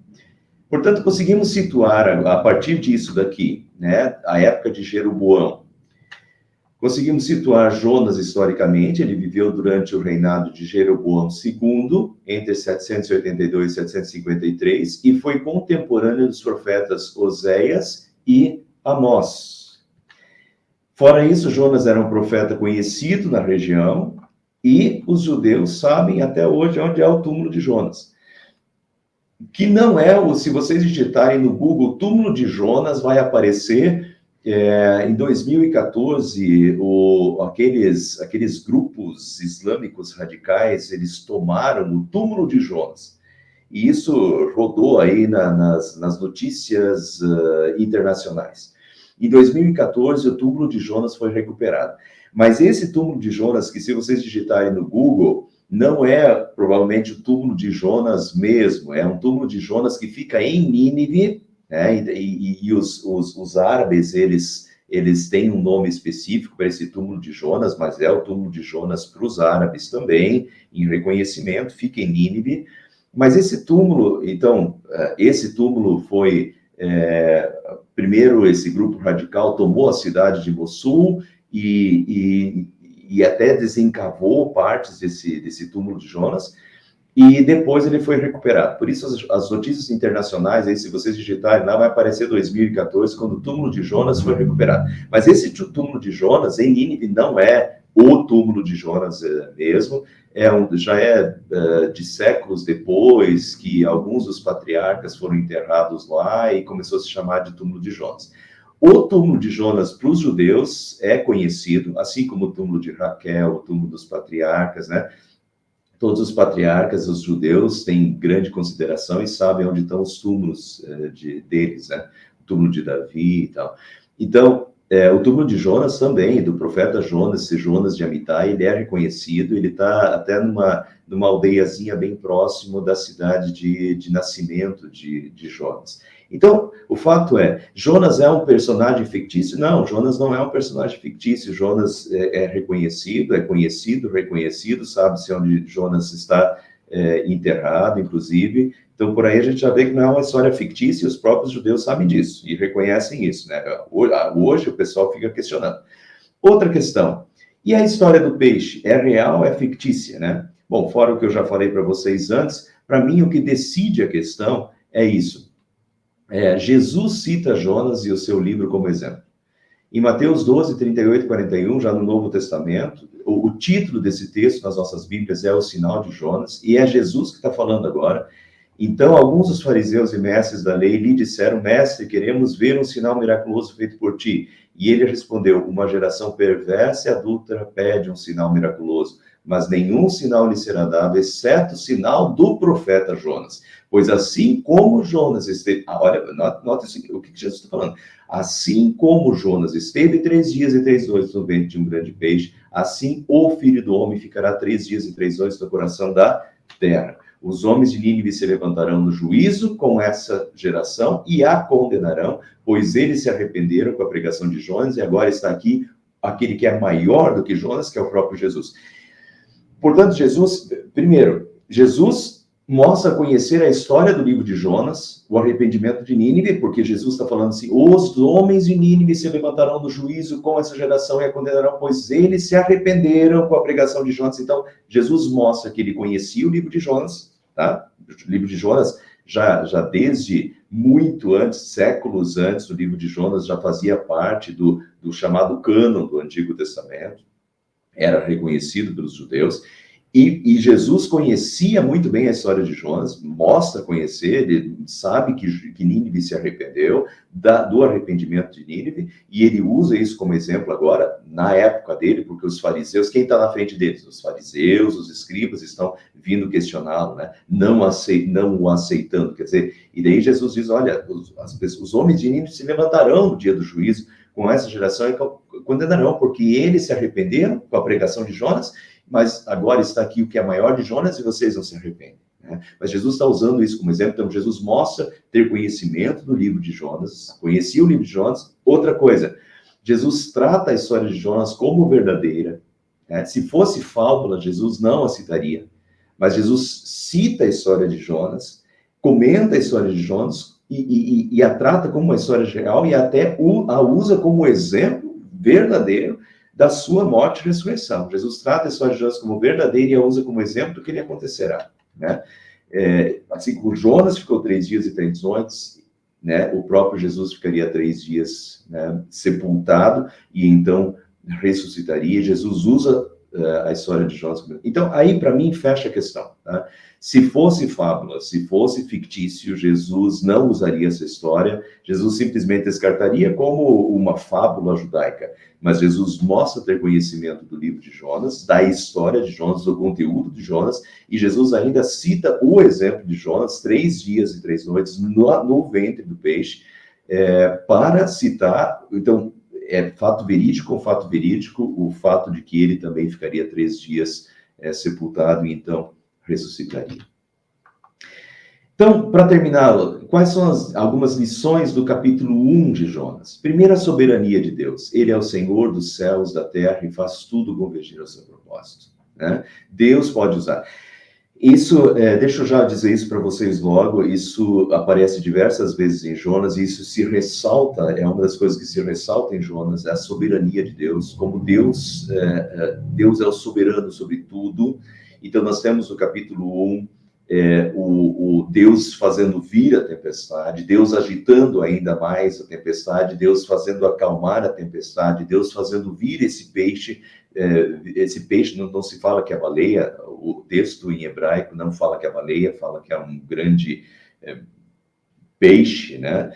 Portanto, conseguimos situar, a partir disso daqui, a época de Jeroboão. Conseguimos situar Jonas historicamente, ele viveu durante o reinado de Jeroboão II, entre 782 e 753, e foi contemporâneo dos profetas Oséias e Amós. Fora isso, Jonas era um profeta conhecido na região, e os judeus sabem até hoje onde é o túmulo de Jonas. Que não é, se vocês digitarem no Google, túmulo de Jonas, vai aparecer, em 2014, aqueles grupos islâmicos radicais, eles tomaram o túmulo de Jonas. E isso rodou aí nas notícias internacionais. Em 2014, o túmulo de Jonas foi recuperado. Mas esse túmulo de Jonas, que se vocês digitarem no Google, não é provavelmente o túmulo de Jonas mesmo, é um túmulo de Jonas que fica em Nínive, e os árabes, eles têm um nome específico para esse túmulo de Jonas, mas é o túmulo de Jonas para os árabes também, em reconhecimento, fica em Nínive. Mas esse túmulo foi... primeiro, esse grupo radical tomou a cidade de Mossul, e até desencavou partes desse túmulo de Jonas, e depois ele foi recuperado. Por isso, as notícias internacionais, aí, se vocês digitarem lá, vai aparecer 2014, quando o túmulo de Jonas foi recuperado. Mas esse túmulo de Jonas, em Nínive, não é o túmulo de Jonas mesmo, já é de séculos depois que alguns dos patriarcas foram enterrados lá e começou a se chamar de túmulo de Jonas. O túmulo de Jonas para os judeus é conhecido, assim como o túmulo de Raquel, o túmulo dos patriarcas, Todos os patriarcas, os judeus, têm grande consideração e sabem onde estão os túmulos deles, O túmulo de Davi e tal. Então, o túmulo de Jonas também, do profeta Jonas, Jonas de Amitai, ele é reconhecido, ele está até numa aldeiazinha bem próximo da cidade de nascimento de Jonas. Então, o fato Jonas é um personagem fictício? Não, Jonas não é um personagem fictício. Jonas é reconhecido, é conhecido, reconhecido, sabe-se onde Jonas está enterrado, inclusive. Então, por aí a gente já vê que não é uma história fictícia, e os próprios judeus sabem disso e reconhecem isso, Hoje o pessoal fica questionando. Outra questão, e a história do peixe? É real ou é fictícia, Bom, fora o que eu já falei para vocês antes, para mim o que decide a questão é isso. Jesus cita Jonas e o seu livro como exemplo. Em Mateus 12, 38 e 41, já no Novo Testamento, o título desse texto nas nossas Bíblias é o sinal de Jonas, e é Jesus que está falando agora. Então, alguns dos fariseus e mestres da lei lhe disseram: Mestre, queremos ver um sinal miraculoso feito por ti. E ele respondeu: uma geração perversa e adúltera pede um sinal miraculoso, mas nenhum sinal lhe será dado, exceto o sinal do profeta Jonas. Pois assim como Jonas esteve... olha, nota o que Jesus está falando. Assim como Jonas esteve 3 dias e 3 noites no ventre de um grande peixe, assim o Filho do Homem ficará 3 dias e 3 noites no coração da terra. Os homens de Nínive se levantarão no juízo com essa geração e a condenarão, pois eles se arrependeram com a pregação de Jonas, e agora está aqui aquele que é maior do que Jonas, que é o próprio Jesus. Portanto, Jesus mostra conhecer a história do livro de Jonas, o arrependimento de Nínive, porque Jesus está falando assim: os homens de Nínive se levantarão no juízo com essa geração e a condenarão, pois eles se arrependeram com a pregação de Jonas. Então, Jesus mostra que ele conhecia o livro de Jonas, tá? O livro de Jonas, já desde muito antes, séculos antes, o livro de Jonas já fazia parte do chamado cânon do Antigo Testamento, era reconhecido pelos judeus. E Jesus conhecia muito bem a história de Jonas, mostra conhecer, ele sabe que Nínive se arrependeu, do arrependimento de Nínive, e ele usa isso como exemplo agora, na época dele, porque os fariseus, quem está na frente deles? Os fariseus, os escribas estão vindo questioná-lo, né? Não o aceitando, quer dizer, e daí Jesus diz: olha, os homens de Nínive se levantarão no dia do juízo com essa geração e condenarão, porque eles se arrependeram com a pregação de Jonas, mas agora está aqui o que é maior de Jonas e vocês não se arrependem, né? Mas Jesus está usando isso como exemplo. Então, Jesus mostra ter conhecimento do livro de Jonas, conhecia o livro de Jonas. Outra coisa, Jesus trata a história de Jonas como verdadeira, né? Se fosse fábula, Jesus não a citaria, mas Jesus cita a história de Jonas, comenta a história de Jonas e a trata como uma história real e até a usa como exemplo verdadeiro da sua morte e ressurreição. Jesus trata a história de Jonas como verdadeira e a usa como exemplo do que lhe acontecerá, né? Assim como Jonas ficou 3 dias e 3 noites, né? O próprio Jesus ficaria 3 dias, né, sepultado, e então ressuscitaria. Jesus usa a história de Jonas. Então, aí, para mim, fecha a questão, tá? Se fosse fábula, se fosse fictício, Jesus não usaria essa história, Jesus simplesmente descartaria como uma fábula judaica. Mas Jesus mostra ter conhecimento do livro de Jonas, da história de Jonas, do conteúdo de Jonas, e Jesus ainda cita o exemplo de Jonas, 3 dias e 3 noites no ventre do peixe, para citar. Então, é fato verídico ou fato verídico o fato de que ele também ficaria 3 dias sepultado e então ressuscitaria. Então, para terminar, quais são algumas lições do capítulo 1 de Jonas? Primeiro, a soberania de Deus. Ele é o Senhor dos céus, da terra, e faz tudo convergir ao seu propósito, né? Deus pode usar. Isso, deixa eu já dizer isso para vocês logo, isso aparece diversas vezes em Jonas, e isso se ressalta, é uma das coisas que se ressalta em Jonas, é a soberania de Deus, como Deus é o soberano sobre tudo. Então, nós temos no capítulo 1, o Deus fazendo vir a tempestade, Deus agitando ainda mais a tempestade, Deus fazendo acalmar a tempestade, Deus fazendo vir esse peixe. Esse peixe não se fala que é a baleia, o texto em hebraico não fala que é a baleia, fala que é um grande peixe, né?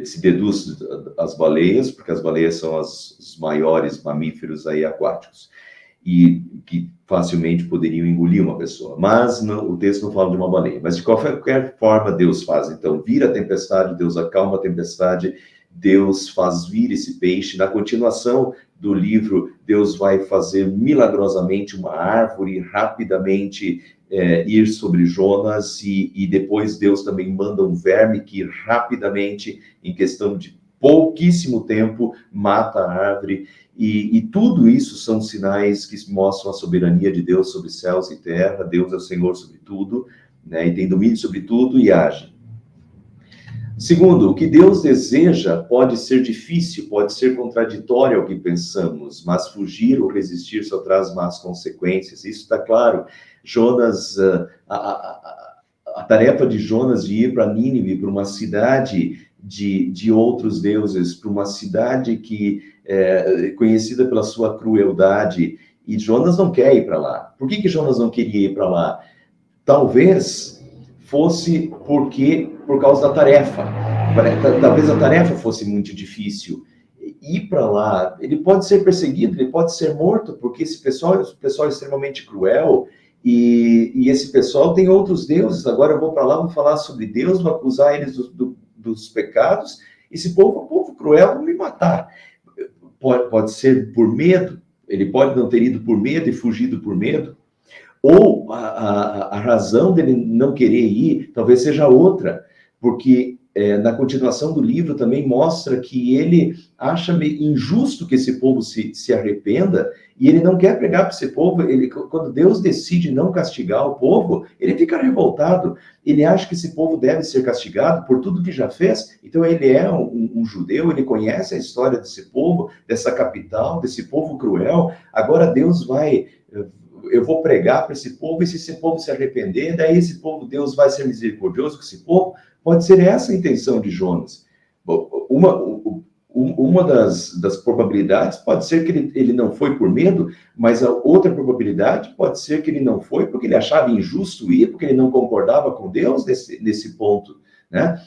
Se deduz as baleias, porque as baleias são os maiores mamíferos aí aquáticos, e que facilmente poderiam engolir uma pessoa. Mas o texto não fala de uma baleia. Mas de qualquer forma, Deus faz. Então, vir a tempestade, Deus acalma a tempestade, Deus faz vir esse peixe. Na continuação do livro, Deus vai fazer milagrosamente uma árvore rapidamente ir sobre Jonas, e depois Deus também manda um verme que rapidamente, em questão de pouquíssimo tempo, mata a árvore. E tudo isso são sinais que mostram a soberania de Deus sobre céus e terra. Deus é o Senhor sobre tudo, né? E tem domínio sobre tudo e age. Segundo, o que Deus deseja pode ser difícil, pode ser contraditório ao que pensamos, mas fugir ou resistir só traz más consequências. Isso está claro. Jonas, a tarefa de Jonas de ir para Nínive, para uma cidade de outros deuses, para uma cidade que é conhecida pela sua crueldade, e Jonas não quer ir para lá. Por que Jonas não queria ir para lá? Talvez fosse por causa da tarefa. Talvez a tarefa fosse muito difícil. Ir para lá, ele pode ser perseguido, ele pode ser morto, porque esse pessoal é extremamente cruel, e esse pessoal tem outros deuses. Agora eu vou para lá, vou falar sobre Deus, vou acusar eles dos pecados. Esse povo é um povo cruel, vão me matar. Pode ser por medo, ele pode não ter ido por medo e fugido por medo, ou a razão dele não querer ir talvez seja outra, porque na continuação do livro também mostra que ele acha meio injusto que esse povo se arrependa, e ele não quer pregar para esse povo. Quando Deus decide não castigar o povo, ele fica revoltado. Ele acha que esse povo deve ser castigado por tudo que já fez. Então ele é um judeu, ele conhece a história desse povo, dessa capital, desse povo cruel. Agora Deus eu vou pregar para esse povo, e se esse povo se arrepender, daí esse povo, Deus vai ser misericordioso com esse povo. Pode ser essa a intenção de Jonas. Uma das probabilidades pode ser que ele não foi por medo, mas a outra probabilidade pode ser que ele não foi porque ele achava injusto ir, porque ele não concordava com Deus nesse ponto, né?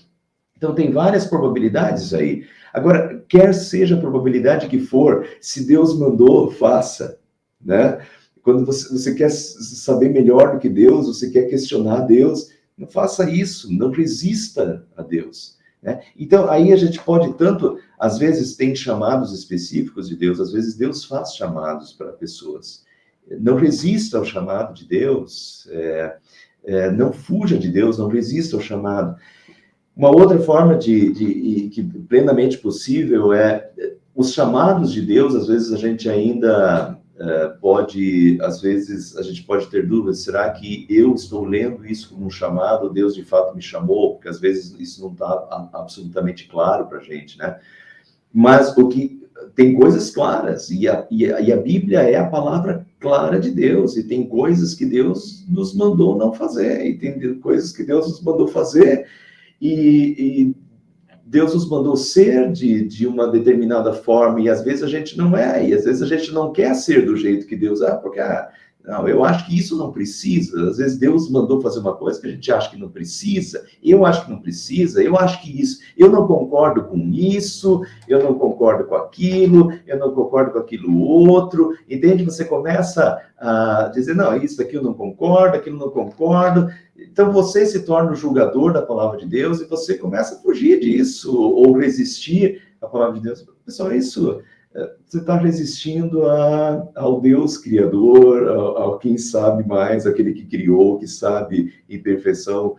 Então, tem várias probabilidades aí. Agora, quer seja a probabilidade que for, se Deus mandou, faça, né? Quando você quer saber melhor do que Deus, você quer questionar Deus, não faça isso, não resista a Deus, né? Então, aí a gente pode tanto, às vezes tem chamados específicos de Deus, às vezes Deus faz chamados para pessoas. Não resista ao chamado de Deus, não fuja de Deus, não resista ao chamado. Uma outra forma que plenamente possível é os chamados de Deus. Às vezes a gente ainda às vezes a gente pode ter dúvidas: será que eu estou lendo isso como um chamado? Deus de fato me chamou? Porque às vezes isso não está absolutamente claro para a gente, né? Mas tem coisas claras, e a Bíblia é a palavra clara de Deus, e tem coisas que Deus nos mandou não fazer, e tem coisas que Deus nos mandou fazer, e Deus nos mandou ser de uma determinada forma, e às vezes a gente não é, e às vezes a gente não quer ser do jeito que Deus é, porque, não, eu acho que isso não precisa. Às vezes Deus mandou fazer uma coisa que a gente acha que não precisa, eu acho que não precisa, eu acho que isso, eu não concordo com isso, eu não concordo com aquilo, eu não concordo com aquilo outro, entende? Você começa a dizer: não, isso aqui eu não concordo, aquilo eu não concordo. Então você se torna o julgador da palavra de Deus, e você começa a fugir disso, ou resistir à palavra de Deus. Pessoal, isso, você está resistindo ao Deus Criador, ao quem sabe mais, aquele que criou, que sabe em perfeição,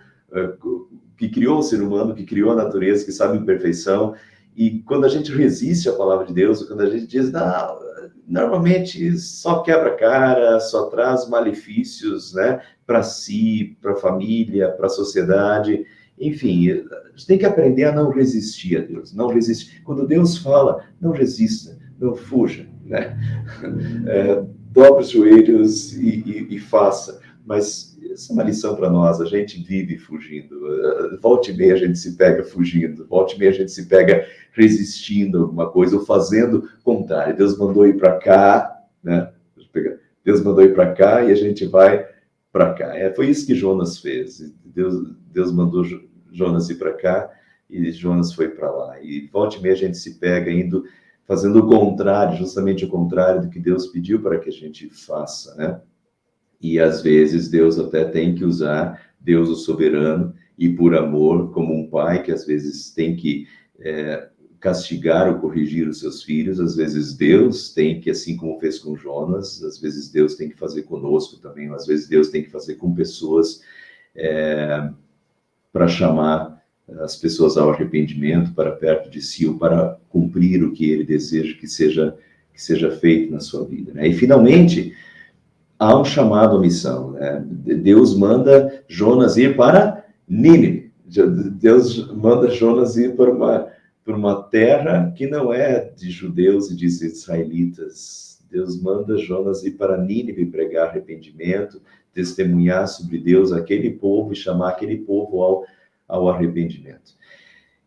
que criou o ser humano, que criou a natureza, que sabe em perfeição. E quando a gente resiste à palavra de Deus, quando a gente diz: não, normalmente só quebra a cara, só traz malefícios, né, para si, para a família, para a sociedade. Enfim, a gente tem que aprender a não resistir a Deus, não resistir. Quando Deus fala, não resista, não fuja, né? Dobre os joelhos e faça. Mas essa é uma lição para nós: a gente vive fugindo. Volta e meia a gente se pega fugindo, volta e meia a gente se pega resistindo a alguma coisa, ou fazendo o contrário. Deus mandou ir para cá, né? Deus mandou ir para cá e a gente vai para cá. Foi isso que Jonas fez. Deus mandou Jonas ir para cá e Jonas foi para lá. E volta e meia a gente se pega fazendo o contrário, justamente o contrário do que Deus pediu para que a gente faça, né? E às vezes Deus até tem que usar, Deus o soberano, e por amor, como um pai que às vezes tem que castigar ou corrigir os seus filhos. Às vezes Deus tem que, assim como fez com Jonas, às vezes Deus tem que fazer conosco também, às vezes Deus tem que fazer com pessoas para chamar as pessoas ao arrependimento, para perto de si, ou para cumprir o que ele deseja que seja feito na sua vida, né? E finalmente há um chamado à missão, né? Deus manda Jonas ir para Nínive. Deus manda Jonas ir para uma terra que não é de judeus e de israelitas. Deus manda Jonas ir para Nínive pregar arrependimento. testemunhar sobre Deus aquele povo e chamar aquele povo ao arrependimento.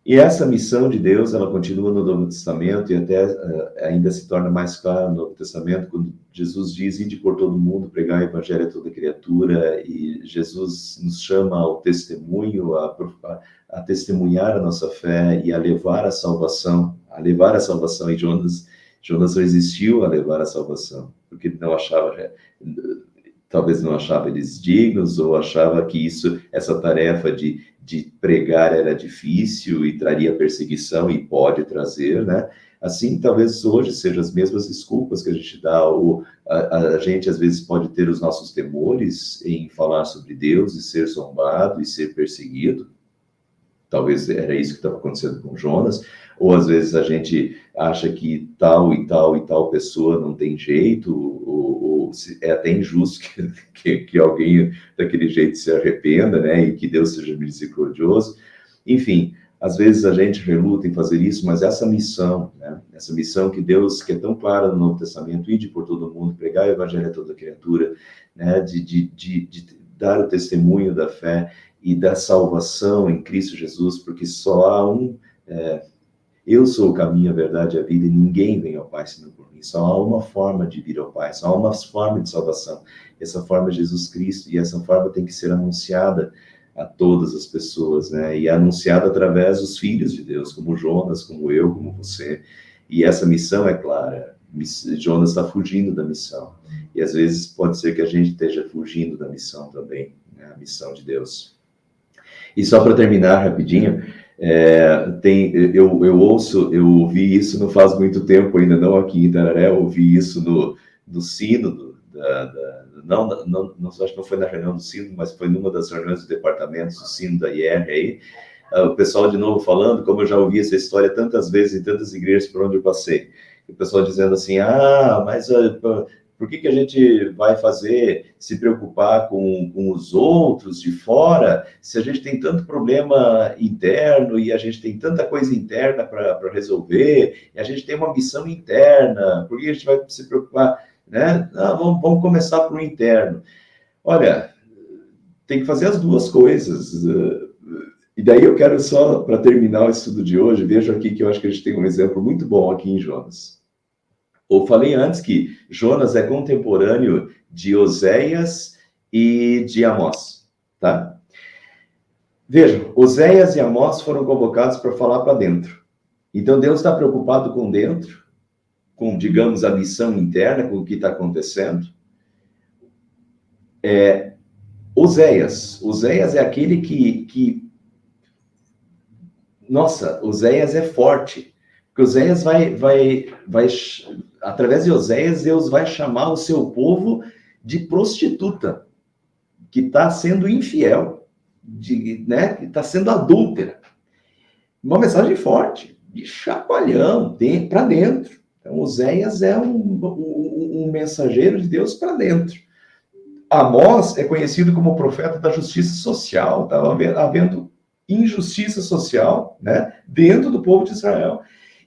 E essa missão de Deus, ela continua no Novo Testamento e até ainda se torna mais clara no Novo Testamento, quando Jesus diz: ide por todo mundo, pregar o evangelho a toda criatura, e Jesus nos chama ao testemunho, a testemunhar a nossa fé e a levar a salvação, e Jonas resistiu a levar a salvação, porque não achava, talvez não achava eles dignos, ou achava que essa tarefa de pregar era difícil e traria perseguição, e pode trazer, né? Assim, talvez hoje sejam as mesmas desculpas que a gente dá, ou a gente às vezes pode ter os nossos temores em falar sobre Deus e ser zombado e ser perseguido. Talvez era isso que estava acontecendo com Jonas, ou às vezes a gente acha que tal e tal e tal pessoa não tem jeito, ou é até injusto que alguém daquele jeito se arrependa, né, e que Deus seja misericordioso. Enfim, às vezes a gente reluta em fazer isso, mas essa missão, né, essa missão que Deus, que é tão clara no Novo Testamento, ide por todo mundo, pregar o evangelho a toda criatura, né, de dar o testemunho da fé e da salvação em Cristo Jesus, porque só há eu sou o caminho, a verdade e a vida, e ninguém vem ao Pai senão por mim. Só há uma forma de vir ao Pai, só há uma forma de salvação. Essa forma é Jesus Cristo, e essa forma tem que ser anunciada a todas as pessoas, né? E anunciada através dos filhos de Deus, como Jonas, como eu, como você. E essa missão é clara. Jonas está fugindo da missão. E às vezes pode ser que a gente esteja fugindo da missão também, né? A missão de Deus. E só para terminar rapidinho, eu ouvi isso não faz muito tempo ainda, não aqui em Itararé, eu ouvi isso no sínodo, acho que não foi na reunião do sínodo, mas foi numa das reuniões do departamento do sínodo da IR aí, o pessoal de novo falando, como eu já ouvi essa história tantas vezes em tantas igrejas por onde eu passei, o pessoal dizendo assim, mas por que a gente vai se preocupar com os outros de fora, se a gente tem tanto problema interno e a gente tem tanta coisa interna para resolver, e a gente tem uma missão interna, por que a gente vai se preocupar, né? Vamos começar por um interno. Olha, tem que fazer as duas coisas. E daí eu quero só, para terminar o estudo de hoje, vejo aqui que eu acho que a gente tem um exemplo muito bom aqui em Jonas. Eu falei antes que Jonas é contemporâneo de Oséias e de Amós, tá? Vejam, Oséias e Amós foram convocados para falar para dentro. Então, Deus está preocupado com dentro, com, digamos, a missão interna, com o que está acontecendo. Oséias é aquele que... Nossa, Oséias é forte. Porque Oséias vai através de Oséias, Deus vai chamar o seu povo de prostituta, que está sendo infiel, né, que está sendo adúltera. Uma mensagem forte, de chacoalhão, para dentro. Então, Oséias é um mensageiro de Deus para dentro. Amós é conhecido como profeta da justiça social, estava havendo injustiça social, né, dentro do povo de Israel.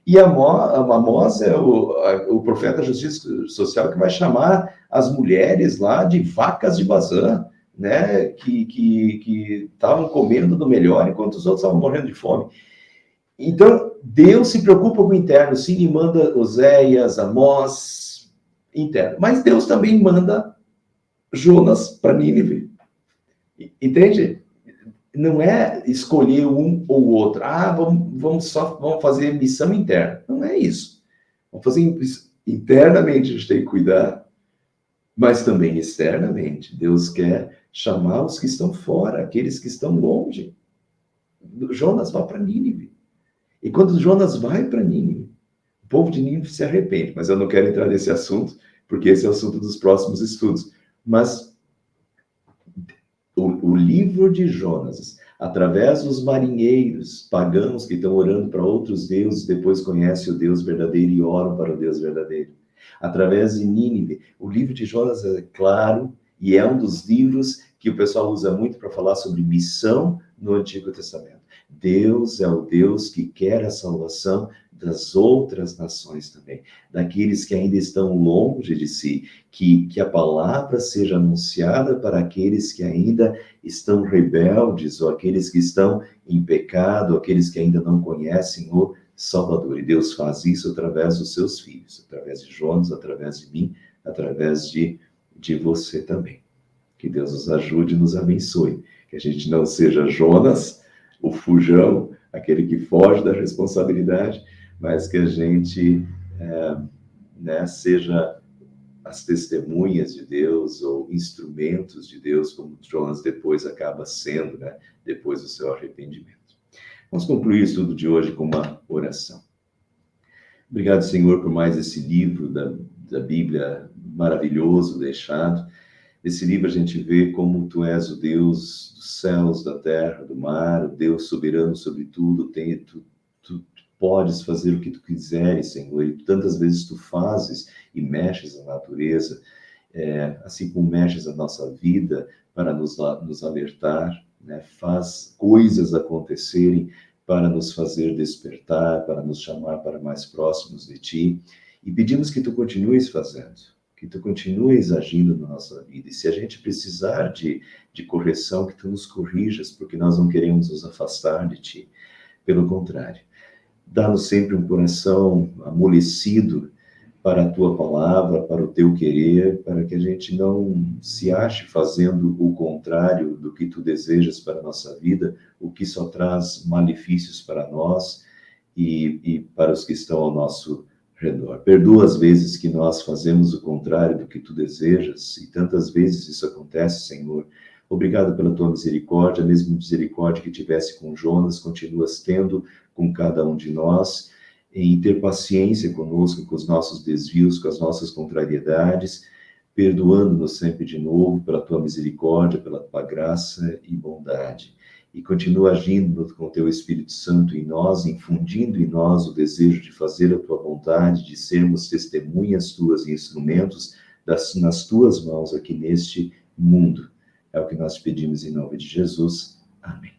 E Amós é o profeta da justiça social que vai chamar as mulheres lá de vacas de Bazã, né, que estavam comendo do melhor enquanto os outros estavam morrendo de fome. Então, Deus se preocupa com o interno, sim, e manda Oséias, Amós, interno. Mas Deus também manda Jonas para Nínive. Entende? Não é escolher um ou o outro. Vamos fazer missão interna. Não é isso. Vamos fazer internamente, a gente tem que cuidar, mas também externamente. Deus quer chamar os que estão fora, aqueles que estão longe. Jonas vai para Nínive. E quando Jonas vai para Nínive, o povo de Nínive se arrepende. Mas eu não quero entrar nesse assunto, porque esse é o assunto dos próximos estudos. Mas o livro de Jonas, através dos marinheiros pagãos que estão orando para outros deuses, depois conhecem o Deus verdadeiro e oram para o Deus verdadeiro. Através de Nínive, o livro de Jonas é claro e é um dos livros que o pessoal usa muito para falar sobre missão no Antigo Testamento. Deus é o Deus que quer a salvação das outras nações também, daqueles que ainda estão longe de si, que a palavra seja anunciada para aqueles que ainda estão rebeldes, ou aqueles que estão em pecado, aqueles que ainda não conhecem o Salvador. E Deus faz isso através dos seus filhos, através de Jonas, através de mim, através de você também. Que Deus nos ajude e nos abençoe. Que a gente não seja Jonas, o fujão, aquele que foge da responsabilidade, mas que a gente seja as testemunhas de Deus ou instrumentos de Deus, como Jonas depois acaba sendo, né? Depois do seu arrependimento. Vamos concluir o estudo de hoje com uma oração. Obrigado, Senhor, por mais esse livro da Bíblia maravilhoso deixado. Nesse livro a gente vê como Tu és o Deus dos céus, da terra, do mar, o Deus soberano sobre tudo. Tu podes fazer o que Tu quiseres, Senhor, e tantas vezes Tu fazes e mexes na natureza, assim como mexes a nossa vida para nos alertar, né? Faz coisas acontecerem para nos fazer despertar, para nos chamar para mais próximos de Ti, e pedimos que Tu continues fazendo, que Tu continues agindo na nossa vida, e se a gente precisar de correção, que Tu nos corrijas, porque nós não queremos nos afastar de Ti, pelo contrário. Dá-nos sempre um coração amolecido para a Tua palavra, para o Teu querer, para que a gente não se ache fazendo o contrário do que Tu desejas para a nossa vida, o que só traz malefícios para nós e para os que estão ao nosso redor. Perdoa as vezes que nós fazemos o contrário do que Tu desejas, e tantas vezes isso acontece, Senhor. Obrigado pela Tua misericórdia, a mesma misericórdia que tivesse com Jonas, continuas tendo com cada um de nós, em ter paciência conosco, com os nossos desvios, com as nossas contrariedades, perdoando-nos sempre de novo pela Tua misericórdia, pela Tua graça e bondade. E continua agindo com o Teu Espírito Santo em nós, infundindo em nós o desejo de fazer a Tua vontade, de sermos testemunhas Tuas e instrumentos nas Tuas mãos aqui neste mundo. É o que nós pedimos em nome de Jesus. Amém.